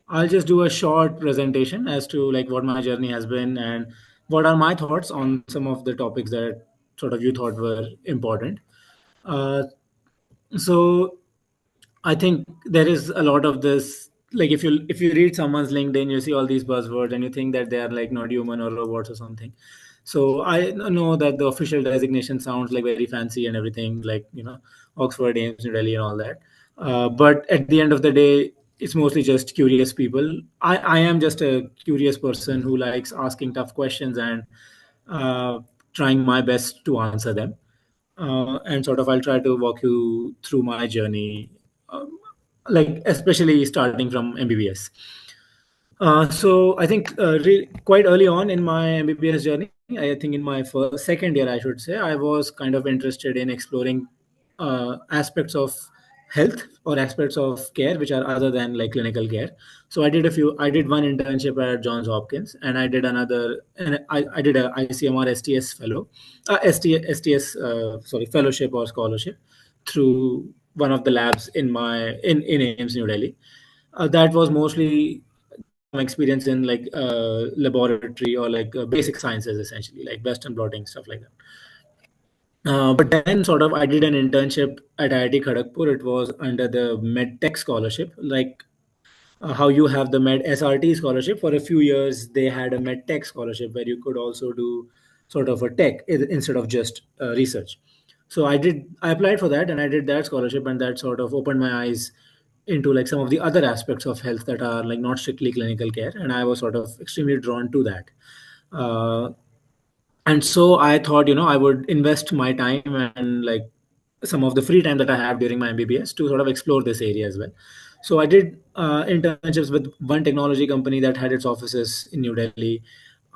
I'll just do a short presentation as to like what my journey has been and what are my thoughts on some of the topics that sort of you thought were important. Uh, so I think there is a lot of this. Like if you read someone's LinkedIn, you see all these buzzwords and you think that they are like not human or robots or something. So I know that the official designation sounds like very fancy and everything, like Oxford, Ames, New Delhi, and all that. But at the end of the day, it's mostly just curious people. I am just a curious person who likes asking tough questions and uh, trying my best to answer them. And sort of I'll try to walk you through my journey, like especially starting from MBBS. So I think quite early on in my MBBS journey, I think in my second year, I should say, I was kind of interested in exploring aspects of health or aspects of care which are other than like clinical care. So I did one internship at Johns Hopkins, and I did another, and I did a ICMR-STS fellow, STS, sorry, fellowship or scholarship through one of the labs in Ames, New Delhi. That was mostly some experience in like laboratory or like basic sciences, essentially like Western blotting, stuff like that. But then sort of I did an internship at IIT Kharagpur. It was under the medtech scholarship, like how you have the med SRT scholarship. For a few years they had a medtech scholarship where you could also do sort of a tech instead of just research. So I applied for that and I did that scholarship, and that sort of opened my eyes into like some of the other aspects of health that are like not strictly clinical care, and I was sort of extremely drawn to that. uh, and so I thought, I would invest my time and like some of the free time that I have during my MBBS to sort of explore this area as well. So I did internships with one technology company that had its offices in New Delhi.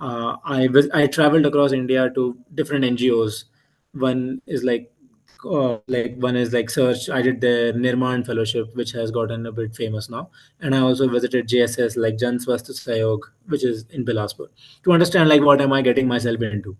I traveled across India to different NGOs. One is like one is like Search. I did the Nirman Fellowship, which has gotten a bit famous now, and I also visited JSS, like Jan Swasth Sahayog, which is in Bilaspur, to understand like what am I getting myself into.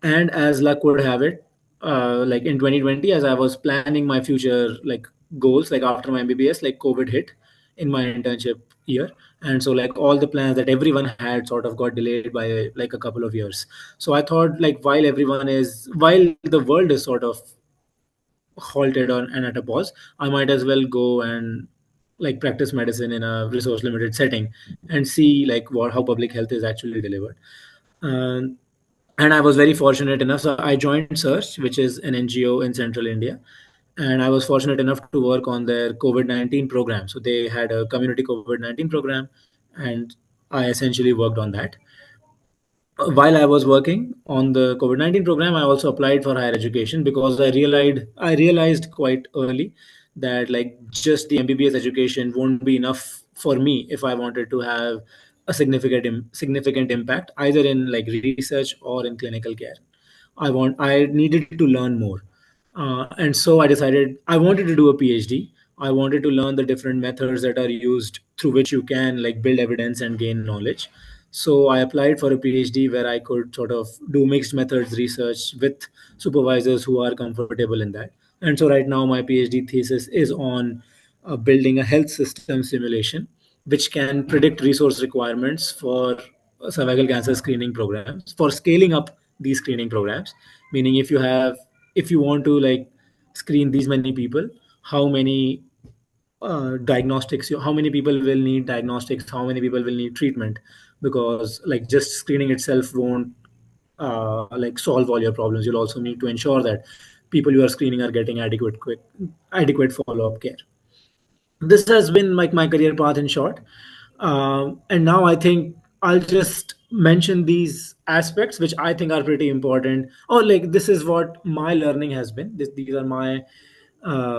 And as luck would have it, like in 2020, as I was planning my future like goals, like after my MBBS, like COVID hit in my internship year, and so like all the plans that everyone had sort of got delayed by like a couple of years. So I thought, like, while the world is sort of halted on and at a pause, I might as well go and like practice medicine in a resource limited setting and see like what how public health is actually delivered. Um, and I was very fortunate enough. So I joined Search, which is an NGO in central India, and I was fortunate enough to work on their COVID-19 program. So they had a community COVID-19 program, and I essentially worked on that. While I was working on the COVID-19 program, I also applied for higher education because I realized quite early that like just the MBBS education won't be enough for me if I wanted to have a significant impact either in like research or in clinical care. I needed to learn more, and so I decided I wanted to do a PhD. I wanted to learn the different methods that are used through which you can like build evidence and gain knowledge. So I applied for a PhD where I could sort of do mixed methods research with supervisors who are comfortable in that. And so right now my PhD thesis is on building a health system simulation which can predict resource requirements for cervical cancer screening programs, for scaling up these screening programs. Meaning, if you want to like screen these many people, how many how many people will need diagnostics, how many people will need treatment, because like just screening itself won't like solve all your problems. You'll also need to ensure that people you are screening are getting adequate follow-up care. This has been like my career path in short. And now I think I'll just mention these aspects which I think are pretty important, or like this is what my learning has been. These are my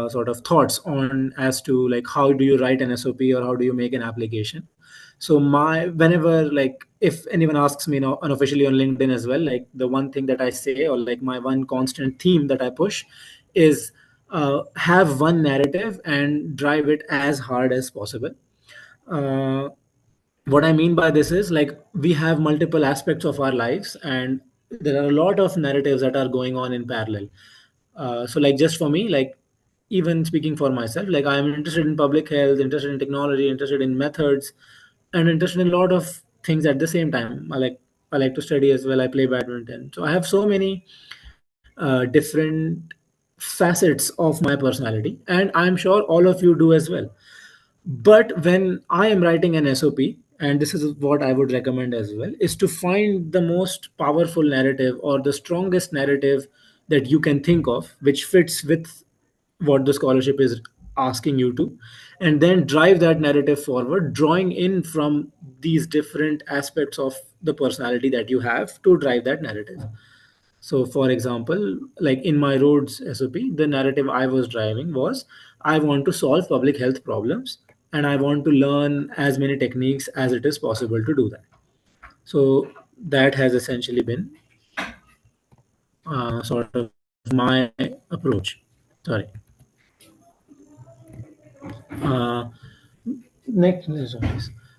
sort of thoughts on as to like how do you write an SOP or how do you make an application. So my whenever like if anyone asks me now unofficially on LinkedIn as well, like the one thing that I say or like my one constant theme that I push is have one narrative and drive it as hard as possible. uh, what I mean by this is like we have multiple aspects of our lives, and there are a lot of narratives that are going on in parallel. So like just for me, like even speaking for myself, like I'm interested in public health, interested in technology, interested in methods, and interested in a lot of things at the same time. I like to study as well. I play badminton, so I have so many different facets of my personality, and I'm sure all of you do as well. But when I am writing an SOP, and this is what I would recommend as well, is to find the most powerful narrative or the strongest narrative that you can think of, which fits with what the scholarship is asking you to, and then drive that narrative forward, drawing in from these different aspects of the personality that you have to drive that narrative. So, for example, like in my Rhodes SOP, the narrative I was driving was I want to solve public health problems and I want to learn as many techniques as it is possible to do that. So, that has essentially been sort of my approach. Sorry. Uh, Next,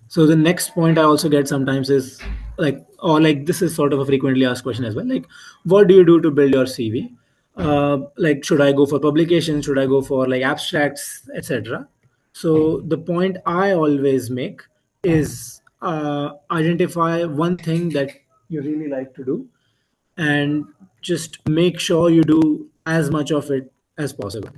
so the next point I also get sometimes is like, or like this is sort of a frequently asked question as well. Like, what do you do to build your CV? Like, should I go for publications? Should I go for like abstracts, etc.? So the point I always make is identify one thing that you really like to do, and just make sure you do as much of it as possible.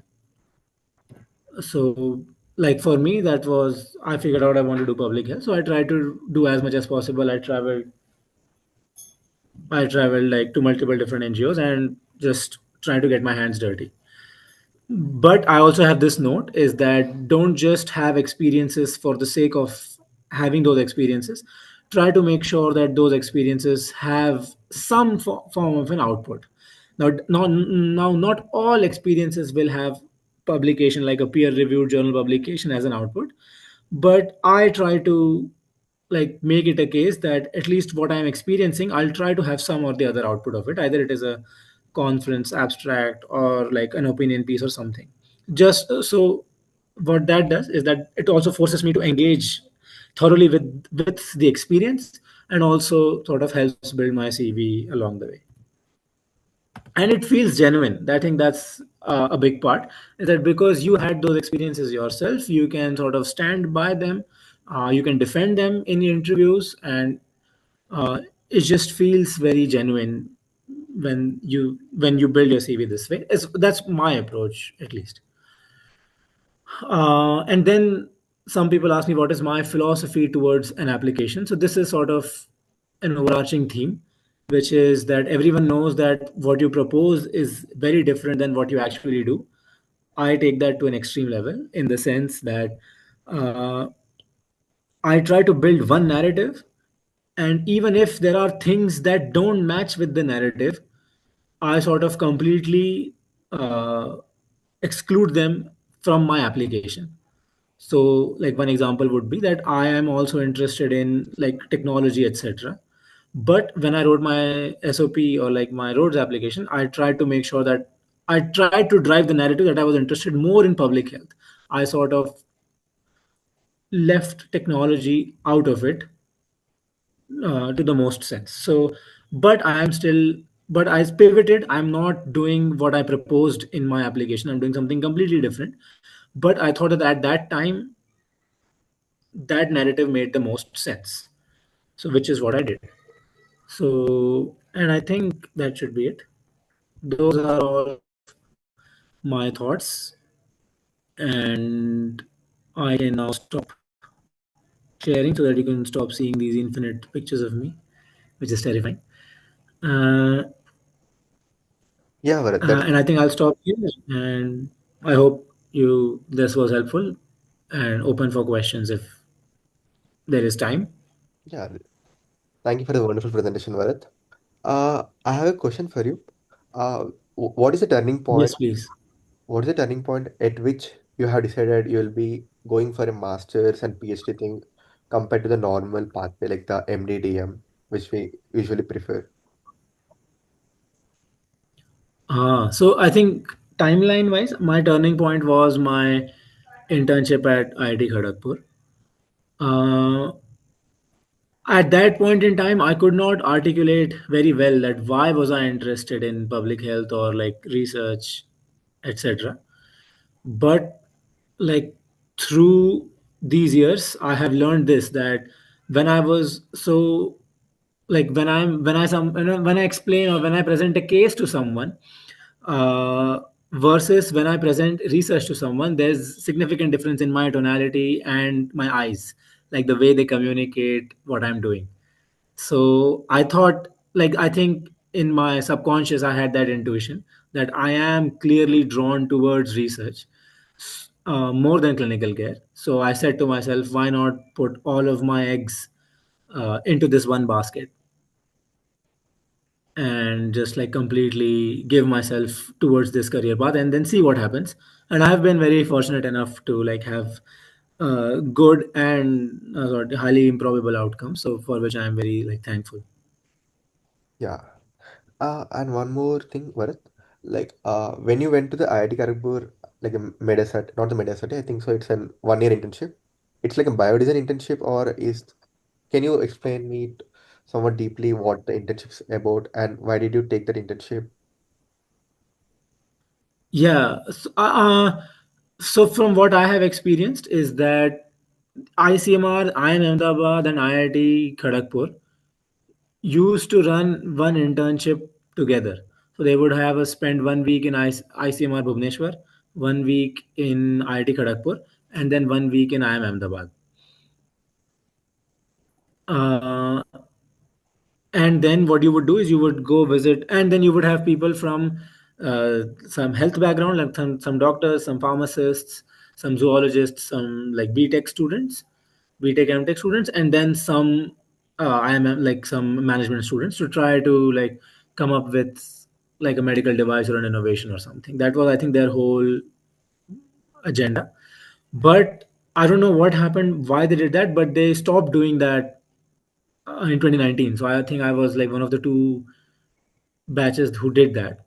So like for me, that was, I figured out I want to do public health, so I tried to do as much as possible. I traveled like to multiple different NGOs and just trying to get my hands dirty. But I also have this note is that don't just have experiences for the sake of having those experiences. Try to make sure that those experiences have some form of an output. Not all experiences will have publication, like a peer reviewed journal publication, as an output, but I try to like make it a case that at least what I'm experiencing, I'll try to have some or the other output of it. Either it is a conference abstract or like an opinion piece or something. Just so what that does is that it also forces me to engage thoroughly with the experience, and also sort of helps build my CV along the way. And it feels genuine. I think that's a big part, is that because you had those experiences yourself, you can sort of stand by them, you can defend them in your interviews, and it just feels very genuine when you build your CV this way. That's my approach, at least. And then some people ask me what is my philosophy towards an application. So this is sort of an overarching theme, which is that everyone knows that what you propose is very different than what you actually do. I take that to an extreme level in the sense that uh, I try to build one narrative, and even if there are things that don't match with the narrative, I sort of completely uh, exclude them from my application. So, like one example would be that I am also interested in like technology, etc. But when I wrote my SOP or like my roads application, I tried to make sure that I tried to drive the narrative that I was interested more in public health. I sort of left technology out of it to the most sense. So, but I am still, but I pivoted. I'm not doing what I proposed in my application. I'm doing something completely different. But I thought that at that time, that narrative made the most sense. So, which is what I did. So, and I think that should be it. Those are all of my thoughts, and I can now stop sharing so that you can stop seeing these infinite pictures of me, which is terrifying. Uh, Yeah, Varad, that's and I think I'll stop here. And I hope you this was helpful and open for questions if there is time. yeah. Thank you for the wonderful presentation, Varad. I have a question for you. What is the turning point? Yes, please. What is the turning point at which you have decided you will be going for a master's and PhD thing compared to the normal pathway like the MDDM, which we usually prefer? So I think timeline wise, my turning point was my internship at IIT Kharagpur. Uh, at that point in time, I could not articulate very well that why was I interested in public health or like research, etc. But like through these years, I have learned this, that when I was so like when I some when I explain or when I present a case to someone, uh, versus when I present research to someone, there's significant difference in my tonality and my eyes, like the way they communicate what I'm doing. So I thought, like, I think in my subconscious, I had that intuition that I am clearly drawn towards research more than clinical care. So I said to myself, why not put all of my eggs into this one basket and just like completely give myself towards this career path and then see what happens. And I have been very fortunate enough to like have good and sort of highly improbable outcomes, so for which I am very like thankful. Yeah. And one more thing, Bharat, like when you went to the IIT Kharagpur, like a Medicert, not the Medicert, I think so. It's an 1 year internship. It's like a biodesign internship, or is can you explain me somewhat deeply what the internship's about and why did you take that internship? Yeah. So from what I have experienced is that ICMR, IIM Ahmedabad, and IIT Kharagpur used to run one internship together. So they would have us spend 1 week in ICMR Bhubaneswar, 1 week in IIT Kharagpur, and then 1 week in IIM Ahmedabad. Uh, and then what you would do is you would go visit, and then you would have people from some health background, like some doctors, some pharmacists, some zoologists, some like BTech students, BTech MTech students, and then some IM like some management students to try to like come up with like a medical device or an innovation or something. That was, I think, their whole agenda. But I don't know what happened, why they did that, but they stopped doing that in 2019. So I think I was like one of the two batches who did that.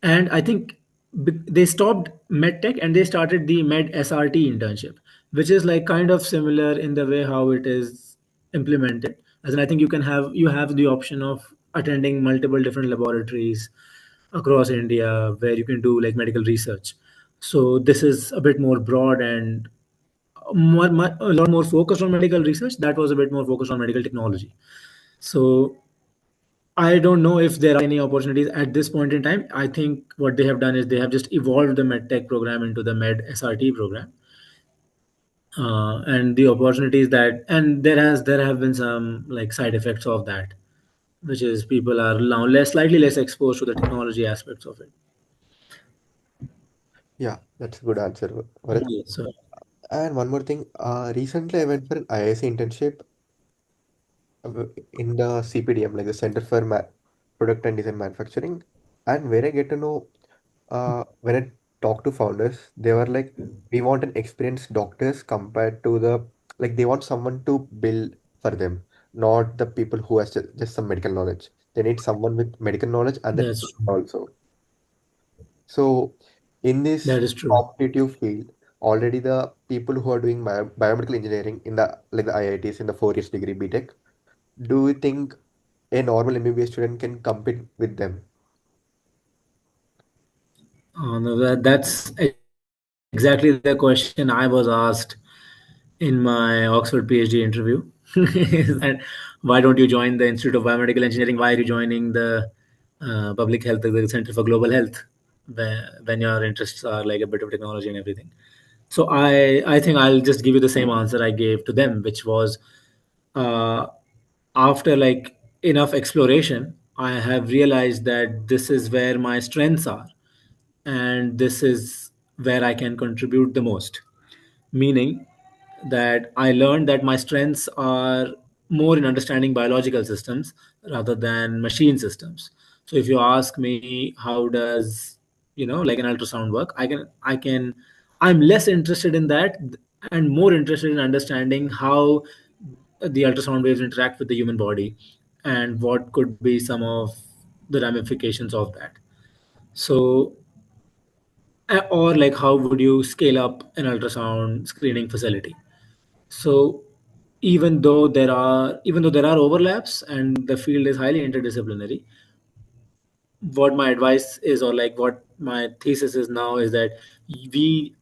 And I think they stopped medtech and they started the med SRT internship, which is like kind of similar in the way how it is implemented. As in, I think you have the option of attending multiple different laboratories across India where you can do like medical research. So this is a bit more broad and a lot more focused on medical research. That was a bit more focused on medical technology. So I don't know if there are any opportunities at this point in time. I think what they have done is they have just evolved the MedTech program into the Med SRT program, and the opportunities that and there have been some like side effects of that, which is people are now slightly less exposed to the technology aspects of it. Yeah, that's a good answer, Bharat. So And one more thing, recently I went for an IIC internship in the CPDM, like the Center for Product and Design Manufacturing, and where I get to know when I talk to founders, they were like, we want an experienced doctors compared to the like they want someone to build for them, not the people who has just some medical knowledge. They need someone with medical knowledge and then that's true. also. So in this That is true. competitive field, already the people who are doing biomedical engineering in the like the IITs in the 4 years degree BTech, do you think a normal MBBS student can compete with them? No, that's exactly the question I was asked in my Oxford PhD interview. Is that why don't you join the Institute of Biomedical Engineering? Why are you joining the public health, the Center for Global Health, when your interests are like a bit of technology and everything? So I think I'll just give you the same answer I gave to them, which was uh, after like enough exploration, I have realized that this is where my strengths are, and this is where I can contribute the most. Meaning that I learned that my strengths are more in understanding biological systems rather than machine systems. So if you ask me how does like an ultrasound work, I'm less interested in that and more interested in understanding how the ultrasound waves interact with the human body and what could be some of the ramifications of that. So or like how would you scale up an ultrasound screening facility? So even though there are overlaps and the field is highly interdisciplinary, what my advice is, or like what my thesis is now, is that we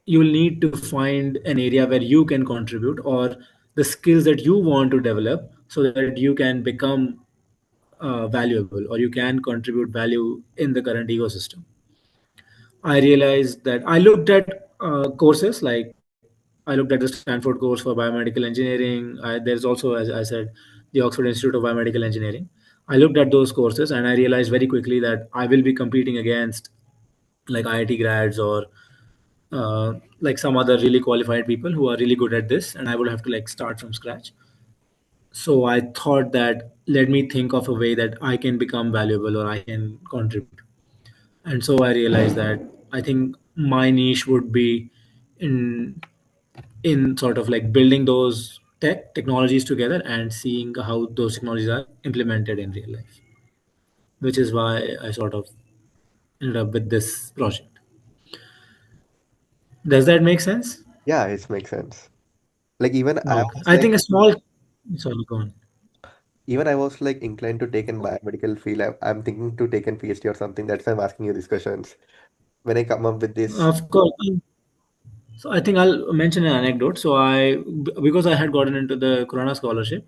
you'll need to find an area where you can contribute, or the skills that you want to develop so that you can become valuable, or you can contribute value in the current ecosystem. I realized that I looked at courses like I looked at the Stanford course for biomedical engineering. There's also, as I said, the Oxford Institute of Biomedical Engineering. I looked at those courses and I realized very quickly that I will be competing against like IIT grads or like some other really qualified people who are really good at this, and I would have to like start from scratch. So I thought that let me think of a way that I can become valuable or I can contribute. And so I realized that I think my niche would be in sort of like building those technologies together and seeing how those technologies are implemented in real life, which is why I sort of ended up with this project. Does that make sense? Yeah, it makes sense. Like even I Okay. was I like think a small. Sorry, go on. even I was like inclined to take in biomedical field. I'm thinking to take in PhD or something. That's why I'm asking you these questions. When I come up with this, Of course. So I think I'll mention an anecdote. So because I had gotten into the Khorana scholarship,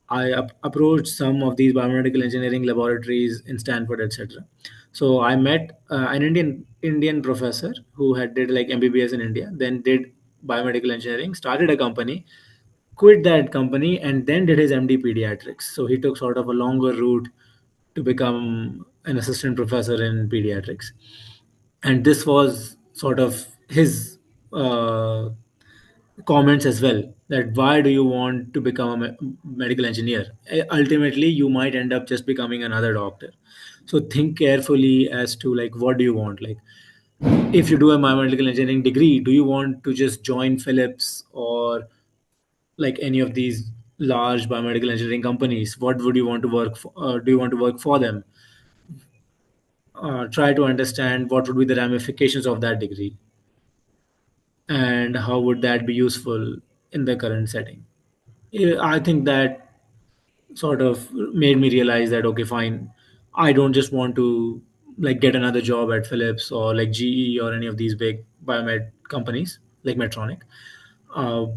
I approached some of these biomedical engineering laboratories in Stanford, etc. So I met an Indian professor who had did like MBBS in India, then did biomedical engineering, started a company, quit that company, and then did his MD pediatrics. So he took sort of a longer route to become an assistant professor in pediatrics, and this was sort of his uh, comments as well, that why do you want to become a medical engineer? Ultimately you might end up just becoming another doctor. So think carefully as to like what do you want. Like if you do a biomedical engineering degree, do you want to just join Philips or like any of these large biomedical engineering companies? What would you want to work for? Do you want to work for them? Try to understand what would be the ramifications of that degree and how would that be useful in the current setting. Yeah, I think that sort of made me realize that okay, fine, I don't just want to like get another job at Philips or like GE or any of these big biomed companies like Medtronic.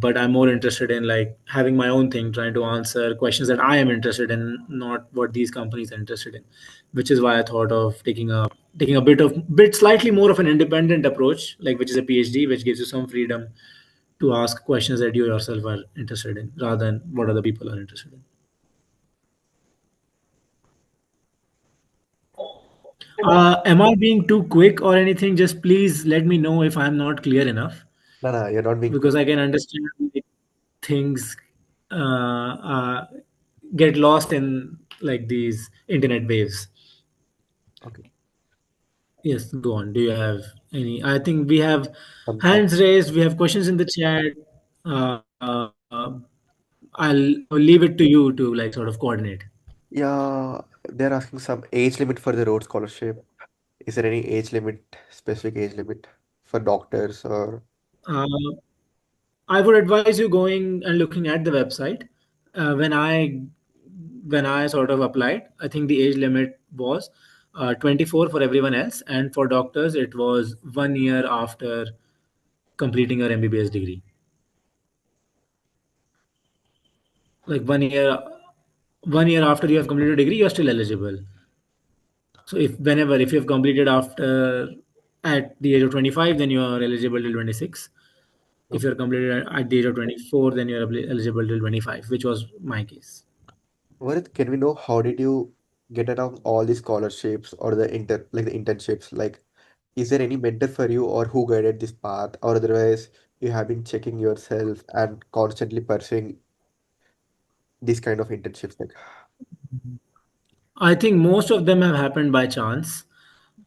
But I'm more interested in like having my own thing, trying to answer questions that I am interested in, not what these companies are interested in. Which is why I thought of taking a bit slightly more of an independent approach, like which is a PhD, which gives you some freedom to ask questions that you yourself are interested in, rather than what other people are interested in. Am I being too quick or anything? Just please let me know if I'm not clear enough, no, no, you're not being because quick. I can understand like, things get lost in like these internet waves. Okay. Yes, go on. Do you have any? I think we have Some, hands raised. We have questions in the chat. Uh, uh, I'll leave it to you to like sort of coordinate. yeah, they're asking some age limit for the Rhodes Scholarship. Is there any age limit, specific age limit for doctors or Uh, I would advise you going and looking at the website. When I sort of applied, I think the age limit was 24 for everyone else, and for doctors it was 1 year after completing your MBBS degree. Like 1 year after you have completed a degree, you are still eligible. So if you have completed after at the age of 25, then you are eligible till 26. no? If you're completed at the age of 24, then you're eligible till 25, which was my case. Varith, can we know how did you get around all these scholarships or the the internships? Like, is there any mentor for you or who guided this path, or otherwise you have been checking yourself and constantly pursuing these kind of internships? Like, I think most of them have happened by chance.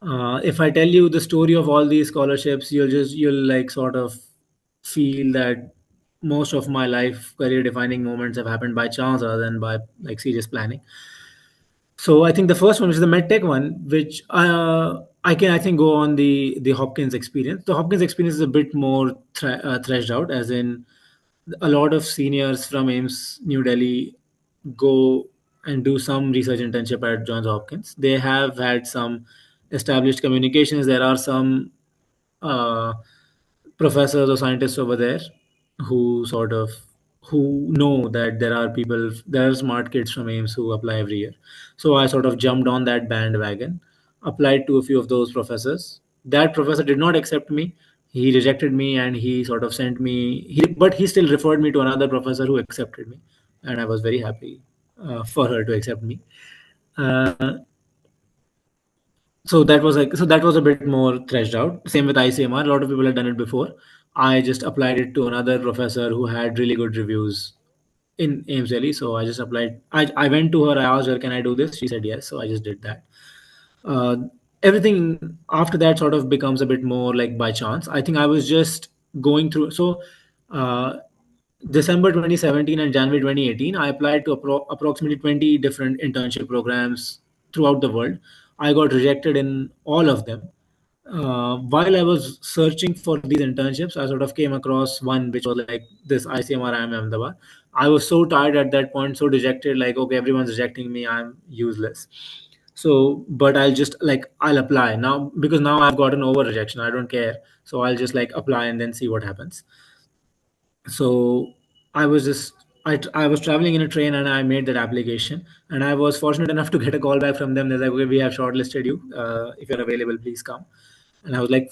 If I tell you the story of all these scholarships, you'll like sort of feel that most of my life career defining moments have happened by chance rather than by like serious planning. So I think the first one, which is the medtech one, which I think go on the Hopkins experience. The Hopkins experience is a bit more threshed out, as in a lot of seniors from AIMS New Delhi go and do some research internship at Johns Hopkins. They have had some established communications. There are some uh, professors or scientists over there who sort of who know that there are smart kids from AIMS who apply every year. So I sort of jumped on that bandwagon, applied to a few of those professors. That professor did not accept me. He rejected me, and he sort of sent me. But he still referred me to another professor who accepted me, and I was very happy for her to accept me. Uh, so that was a bit more threshed out. Same with ICMR. A lot of people had done it before. I just applied it to another professor who had really good reviews in Ames Delhi. So I just applied. I went to her. I asked her, "Can I do this?" She said yes. So I just did that. Uh, Everything after that sort of becomes a bit more like by chance. I think I was just going through. So uh, December 2017 and January 2018, I applied to approximately 20 different internship programs throughout the world. I got rejected in all of them. While I was searching for these internships, I sort of came across one which was like this ICMR IIM Ahmedabad. I was so tired at that point, so dejected, like, okay, everyone's rejecting me, I'm useless. So, but I'll apply now because now I've gotten over rejection. I don't care. So I'll just like apply and then see what happens. So I was just I was traveling in a train and I made that application, and I was fortunate enough to get a call back from them. They're like, okay, we have shortlisted you. If you're available, please come. And I was like,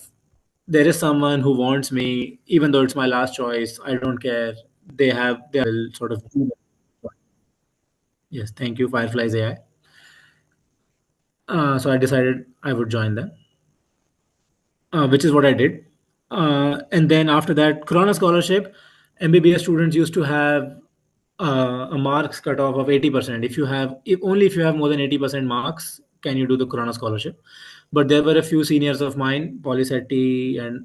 there is someone who wants me, even though it's my last choice. I don't care. They will sort of do that. Yes, thank you, Fireflies AI. So I decided I would join them, which is what I did. And then after that, Khorana Scholarship, MBBS students used to have a marks cutoff of 80%. If you have more than 80% marks, can you do the Khorana Scholarship? But there were a few seniors of mine, Polisetti and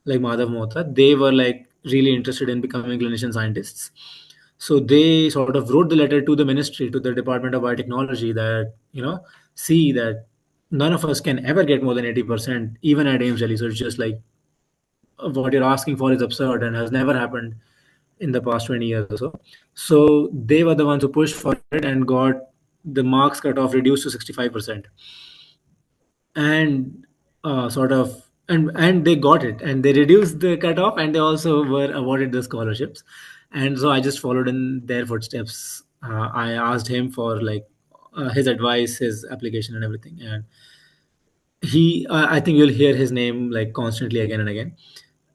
like Madhav Mohta, they were like really interested in becoming clinician scientists. So they sort of wrote the letter to the ministry, to the Department of Biotechnology, that see that none of us can ever get more than 80%, even at AIMS Delhi. So it's just like what you're asking for is absurd and has never happened in the past 20 years or so. So they were the ones who pushed for it and got the marks cut off reduced to 65%. And sort of and they got it, and they reduced the cutoff, and they also were awarded the scholarships. And so I just followed in their footsteps. I asked him for like his advice, his application and everything, and I think you'll hear his name like constantly again and again.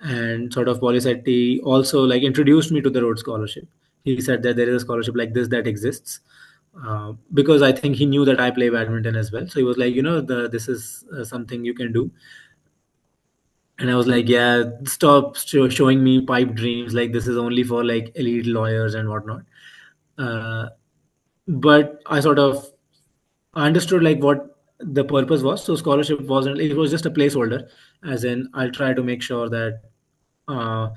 And sort of Polisetti also like introduced me to the Rhodes Scholarship. He said that there is a scholarship like this that exists, because I think he knew that I play badminton as well. So he was like, this is something you can do. And I was like, yeah, stop showing me pipe dreams. Like this is only for like elite lawyers and whatnot. Uh, but I sort of understood like what the purpose was. So scholarship wasn't, it was just a placeholder, as in I'll try to make sure that uh,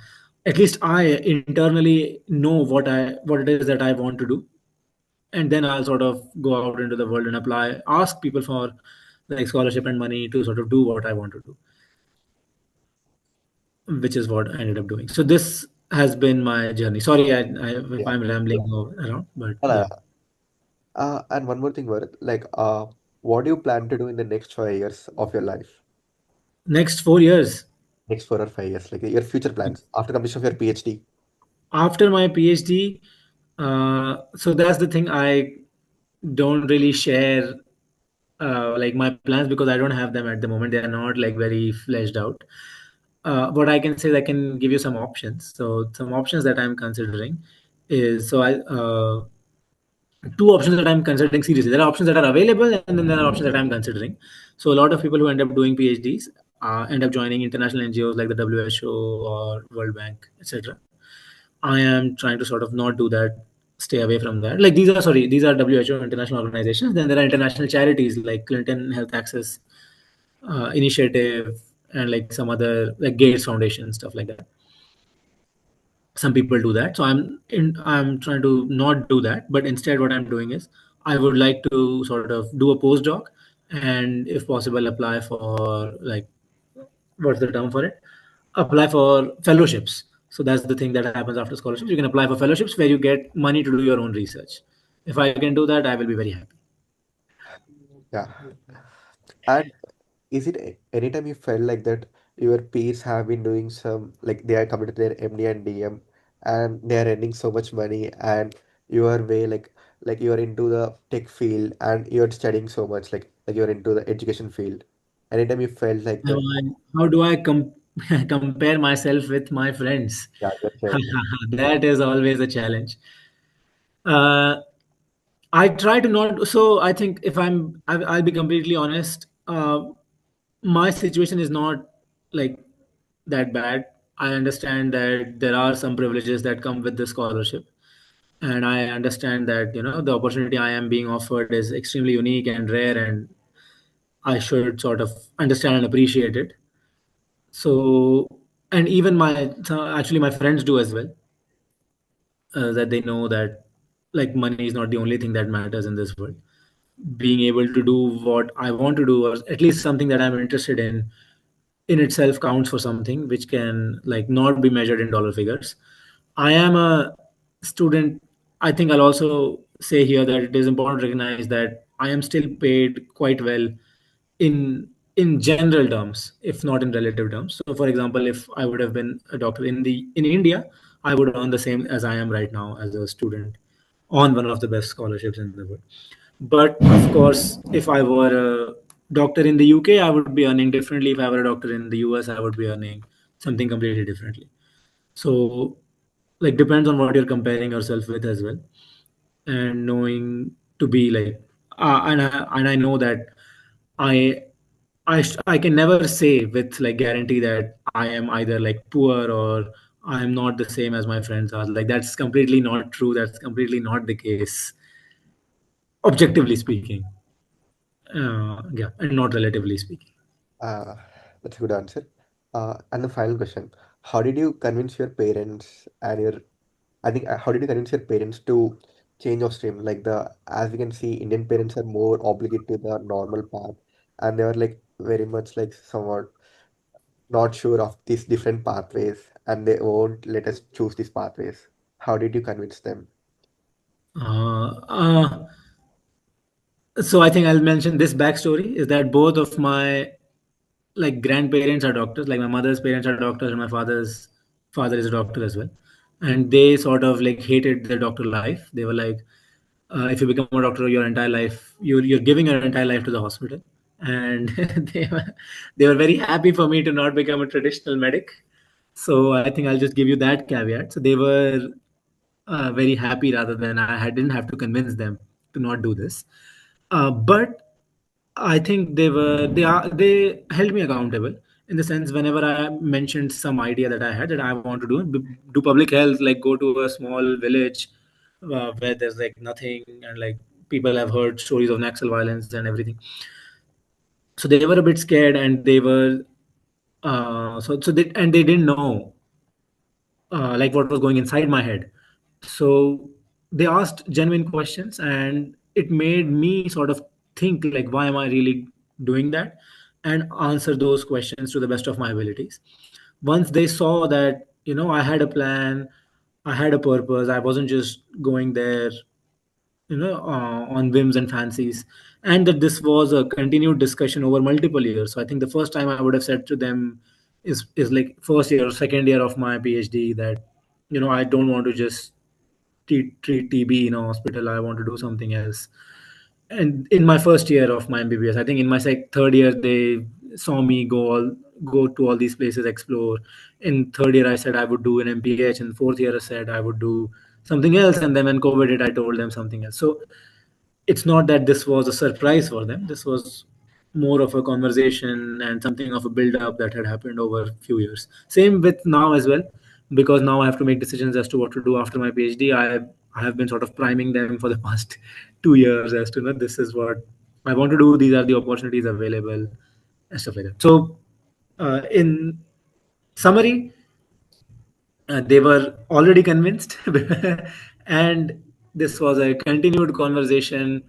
at least I internally know what it is that I want to do, and then I'll sort of go out into the world and apply, ask people for like scholarship and money to sort of do what I want to do, which is what I ended up doing. So this has been my journey. Sorry, if Yeah. I'm rambling around, but Uh, yeah. and one more thing, Varad, like, what do you plan to do in the next 5 years of your life? Next 4 years. Next 4 or 5 years, like your future plans after completion of your PhD. After my PhD, so that's the thing. I don't really share like my plans because I don't have them at the moment. They are not like very fleshed out. What I can say is I can give you some options. So some options that I'm considering is so I two options that I'm considering seriously. There are options that are available, and then there are options that I'm considering. So a lot of people who end up doing PhDs end up joining international NGOs like the WHO or World Bank, etc. I am trying to sort of not do that, stay away from that. Like these are WHO international organizations. Then there are international charities like Clinton Health Access Initiative and like some other like Gates Foundation, stuff like that. Some people do that, so I'm trying to not do that, but instead what I'm doing is I would like to sort of do a postdoc, and if possible apply for like, what's the term for it, apply for fellowships. So that's the thing that happens after scholarships. You can apply for fellowships where you get money to do your own research. If I can do that, I will be very happy. Yeah. And is it anytime you felt like that your peers have been doing some, like they are committed to their MD and DM, and they are earning so much money, and you are way like you are into the tech field and you're studying so much like you're into the education field. Anytime you felt like that? How do I compare myself with my friends? Yeah, that's right. That is always a challenge. Uh, I try to not. So I think if I'll be completely honest. My situation is not like that bad. I understand that there are some privileges that come with the scholarship, and I understand that the opportunity I am being offered is extremely unique and rare, and I should sort of understand and appreciate it. So, and even actually my friends do as well, that they know that like money is not the only thing that matters in this world. Being able to do what I want to do, or at least something that I'm interested in itself counts for something which can like not be measured in dollar figures. I am a student. I think I'll also say here that it is important to recognize that I am still paid quite well in general terms, if not in relative terms. So for example, if I would have been a doctor in India, I would earn the same as I am right now as a student on one of the best scholarships in the world. But of course, if I were a doctor in the UK, I would be earning differently. If I were a doctor in the US, I would be earning something completely differently. So, like, depends on what you're comparing yourself with as well, and knowing to be like, and I know that I I can never say with like guarantee that I am either like poor or I'm not the same as my friends are. Like that's completely not true. That's completely not the case, objectively speaking. Yeah, and not relatively speaking. Uh, that's a good answer. And the final question: how did you convince your parents and your I think how did you convince your parents to change of stream? Like the as we can see, Indian parents are more obligated to the normal path, and they are like very much like somewhat not sure of these different pathways, and they won't let us choose these pathways. How did you convince them? Uh, uh, so I think I'll mention this backstory is that both of my like grandparents are doctors. Like my mother's parents are doctors, and my father's father is a doctor as well. And they sort of like hated their doctor life. They were like, if you become a doctor, your entire life, you're giving your entire life to the hospital. And they were very happy for me to not become a traditional medic. So I think I'll just give you that caveat. So they were very happy rather than didn't have to convince them to not do this. But I think they held me accountable in the sense whenever I mentioned some idea that I had that I want to do public health, like go to a small village where there's like nothing and like people have heard stories of Naxal violence and everything. So they were a bit scared and they were they didn't know like what was going inside my head. So they asked genuine questions, and it made me sort of think like, why am I really doing that, and answer those questions to the best of my abilities. Once they saw that I had a plan, I had a purpose, I wasn't just going there on whims and fancies, and that this was a continued discussion over multiple years. So I think the first time I would have said to them is like first year or second year of my PhD that I don't want to just treat TB in a hospital. I want to do something else. And in my first year of my MBBS, I think in my third year they saw me go to all these places, explore. In third year, I said I would do an MPH. In fourth year, I said I would do something else. And then when COVID hit, I told them something else. So it's not that this was a surprise for them. This was more of a conversation and something of a build up that had happened over a few years. Same with now as well, because now I have to make decisions as to what to do after my PhD. I have been sort of priming them for the past 2 years as to this is what I want to do. These are the opportunities available and stuff like that. So, in summary, they were already convinced, and this was a continued conversation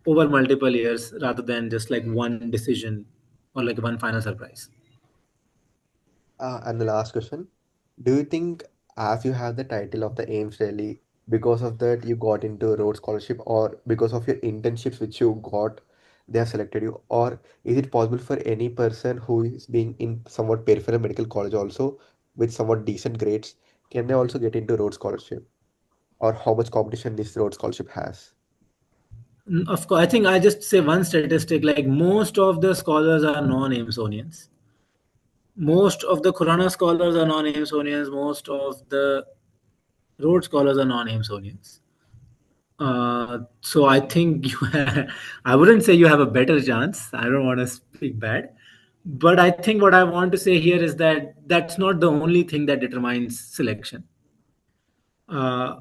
over multiple years rather than just like one decision or like one final surprise. And the last question, do you think as you have the title of the Ames Daily, because of that you got into Rhodes Scholarship, or because of your internships which you got, they have selected you? Or is it possible for any person who is being in somewhat peripheral medical college also with somewhat decent grades, can they also get into Rhodes Scholarship? Or how much competition this Rhodes Scholarship has? Of course, I think I just say one statistic, like most of the scholars are non-Amazonians. Most of the Khorana scholars are non-Amazonians. Most of the Rhodes scholars are non-Amazonians. So I think I wouldn't say you have a better chance. I don't want to speak bad, but I think what I want to say here is that that's not the only thing that determines selection. Uh,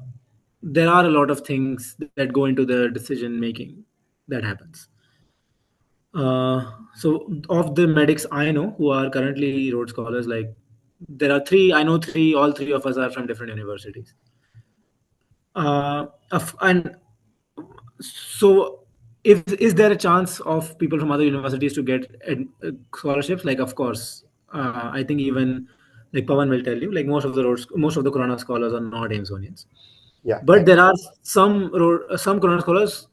there are a lot of things that go into the decision making that happens. So of the medics I know who are currently Rhodes scholars, like there are three. I know three. All three of us are from different universities. And so, if is there a chance of people from other universities to get scholarships? Like, of course, I think even like Pawan will tell you, like most of the Corona scholars are not Amazonians, Yeah, but there are some Corona scholars,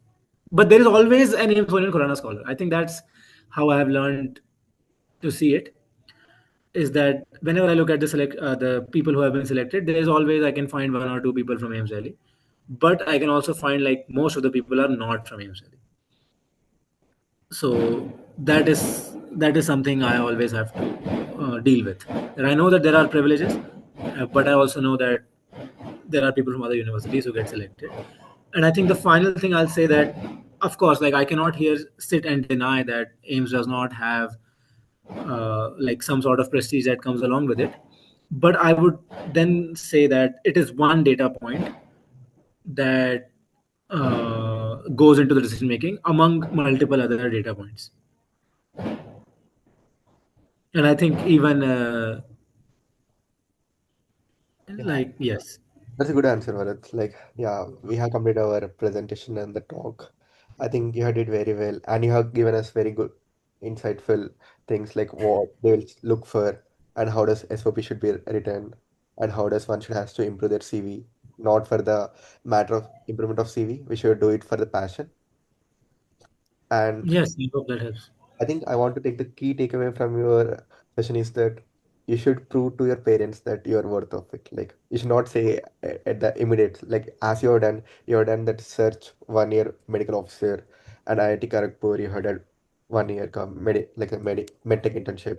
but there is always an Amazonian Corona scholar. I think that's how I have learned to see it. Is that whenever I look at the people who have been selected, there is always I can find one or two people from Ames Valley, but I can also find like most of the people are not from Ames Valley. So that is something I always have to deal with. And I know that there are privileges, but I also know that there are people from other universities who get selected. And I think the final thing I'll say that, of course, like I cannot here sit and deny that Ames does not have like some sort of prestige that comes along with it. But I would then say that it is one data point that goes into the decision making among multiple other data points. And I think even yeah. like yes, That's a good answer, Bharat. Like, yeah, we have completed our presentation and the talk. I think you have did very well, and you have given us very good, insightful things like what they will look for, and how does SOP should be written, and how does one should has to improve their CV, not for the matter of improvement of CV. We should do it for the passion. And yes, I hope that helps. I think I want to take the key takeaway from your session is that you should prove to your parents that you are worth of it. Like you should not say at the immediate, like as you have done that search 1 year medical officer and IIT Kharagpur, you had a 1 year medtech internship.